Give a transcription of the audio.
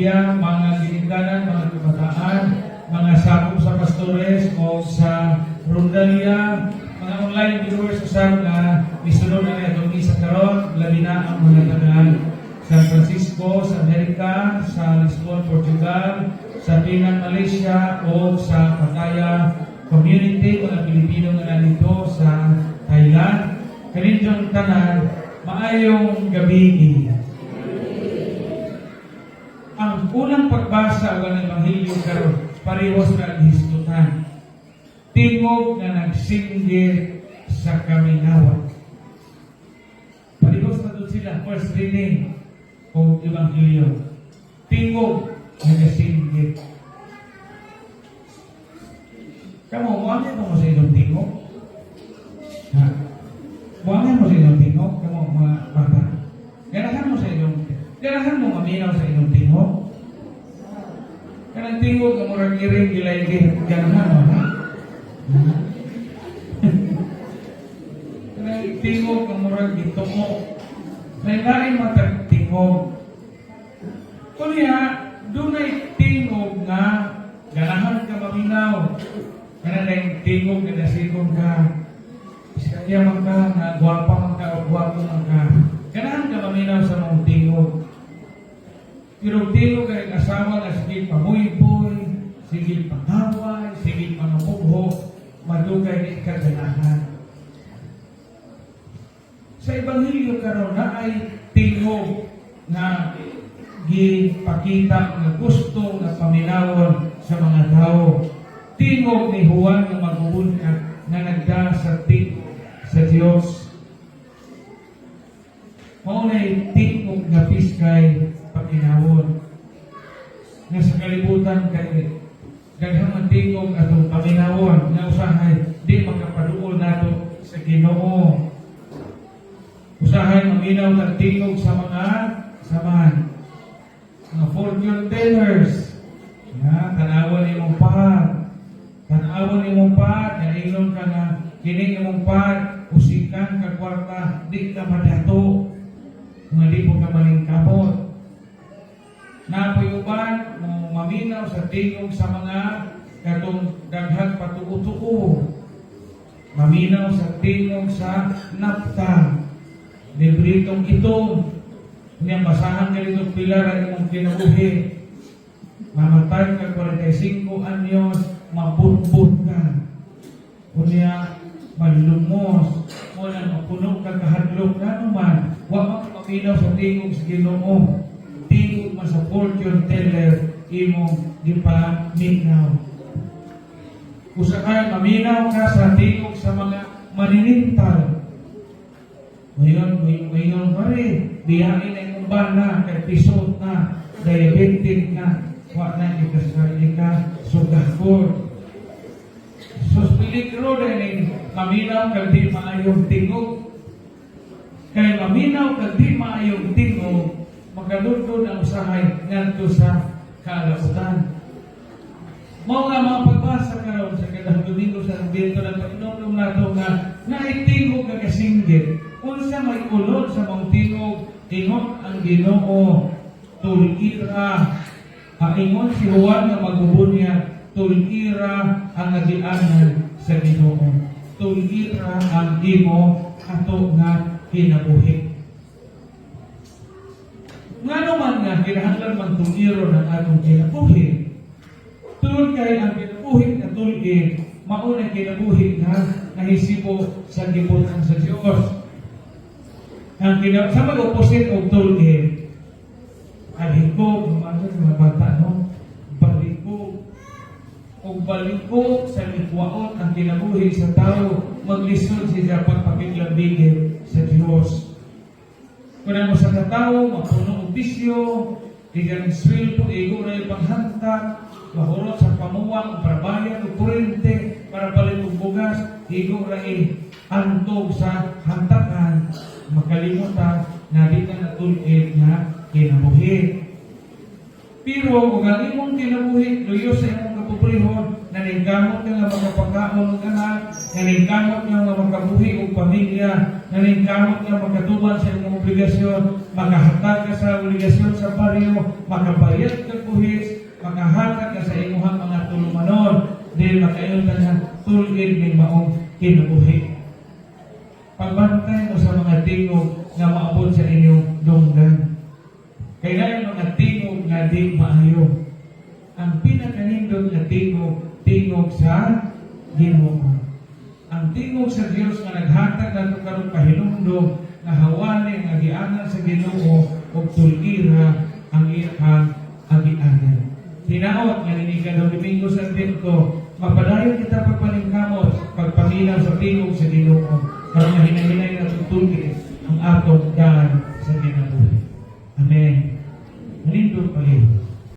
pamilya, mga ginikanan, mga kabataan, mga sakop sa pastores o sa Rondalia, mga online viewers usab na misunod na itong isa karon, labi na ang mga tagaan San Francisco, sa Amerika, sa Lisbon, Portugal, sa Penang, Malaysia, o sa Pattaya community, mga Pilipino na nandito sa Thailand. Kaninyong tanan, maayong gabi. Ang unang pagbasa ng Ebanghelyo karon parehas na gihistutan. Tingog na nagsinggit sa kaminawan. Parehas na doon sila, first reading o Ebanghelyo. Tingog na nagsinggit. Kamu, muangin mo sa inyong tingog? Ha? Muangin mo sa inyong tingog? Kamu, mga bata. Ganahan mo sa inyong tingog. Ganahan mo maminaw sa inyong tingog. Kanang tingog ang murag iring gilay-gilay. Ganahan mo, ha? Kanang tingog ang murag gitumo. Lain-lain matag tingog. Kunya, dunay tingog nga ganahan ka maminaw. Kanang tingog na nasikon ka. Iskaya man ka, na gwapa man ka o gwapo man ka. Ganahan ka maminaw sa mga tingog. Pero tingog ay asawa na sige pamuy-puy, sige pangaway, sige pangapugho, madugay ni kaganahan. Sa Ebanghelyo karon na ay tingog na gipakita nga gusto nga paminawon sa mga tao. Tingog ni Juan nga magbubunyag nga nagda sa Diyos. Maunay tingog nga piskay paminawon. Nga sa kalibutan kay daghang ang tingog atong paminawon nga usahay di makapaduol nato sa Ginoo. Usahay maminaw ng tingog sa mga samahan. Mga fortune tellers. Tanawon imong pa. Tanawon imong pa. Nailon ka na kining imong pa. Usikan ka kwarta. Di ka madato. Mga di po ka malingkamot. Napayuban maminaw sa tingog sa mga katong daghang patuo-tuo. Maminaw sa tingog sa napta. Libritong itong niyang basahan ka rito pilar ang imong kinabuhi. Mamatay ka 45 anyos, mabunbun ka. Kunya malumos, mula mapuno ka kahadlok na naman. Huwag maminaw sa tingog sa Ginoo. Tingog man sa fortune teller, imong di pa minaw. Usakay maminaw ka sa tingog sa mga maninintal. Ngayon pa rin, biyahin na yung bana, kay pisot na, diabetic na, wak na ikasali ka, sugakor. So, peligro din, maminaw kag di maayong tingog. Kay maminaw kag di maayong tingog, magalugod ang usahay ngadto sa kalabutan. Mao nga mga pagbasa karon sa kadang domingo sa Advento ng Panginoon nato nga naitingog nga kasinggit. Unsa may ulod sa mga tingog, ingon ang Ginoo, tulira. Ingon si Juan nga magbubunyag, tulira ang nagianan sa Ginoo. Tulira ang imo ato nga kinabuhi. Nga naman nga, kinahanglan man tuliro ng atong kinabuhi. Tulad kay ang kinabuhi na tulid, maunang kinabuhi na nahisipo sa gibutan sa Diyos. Ang sa mag-opposite o tulid, alhigog, mga bata, no? Balikog. O balikog sa likwaot ang kinabuhi sa tao, maglisod siya pagpakiglambigin sa Diyos. Kung mo sa katao, mapuno o bisyo, igang sweldo, igo na yung panghantak, mahulot sa pamuwang, parabayan o kurente, para palit o bugas, igo na antog sa hantakan, makalimutan na di ka natulid na kinabuhi. Pero kung ang imong kinabuhi, luyo sa imong pobrehon, naningkamot nga magpakaon ng anak, naningkamot nga makabuhi og pamilya, naningkamot nga makatuman sa imong obligasyon, makahatag ka sa obligasyon sa baryo, makabayad ka buhis, makahatag ka sa imuhang mga tulumanon, dili makayon nga tulgid ning maong kinabuhi. Pagbantay mo sa mga tingog nga maabot sa inyong dunggan. Kaya yung mga tingog nga di maayo. Ang pinakanindot na tingog sa Ginoo. Ang tingog sa Dios nga naghatag nato karon pahinumdom nga hawani nga gianan sa Ginoo ug tulgira ang iyang agianan. Hinaot nga ni kada Domingo sa Advento, mapadayon kita pagpaningkamot, pagpaminaw sa tingog sa Ginoo. Karon nga hinahinay na tutulgi ang atong daan sa Ginoo.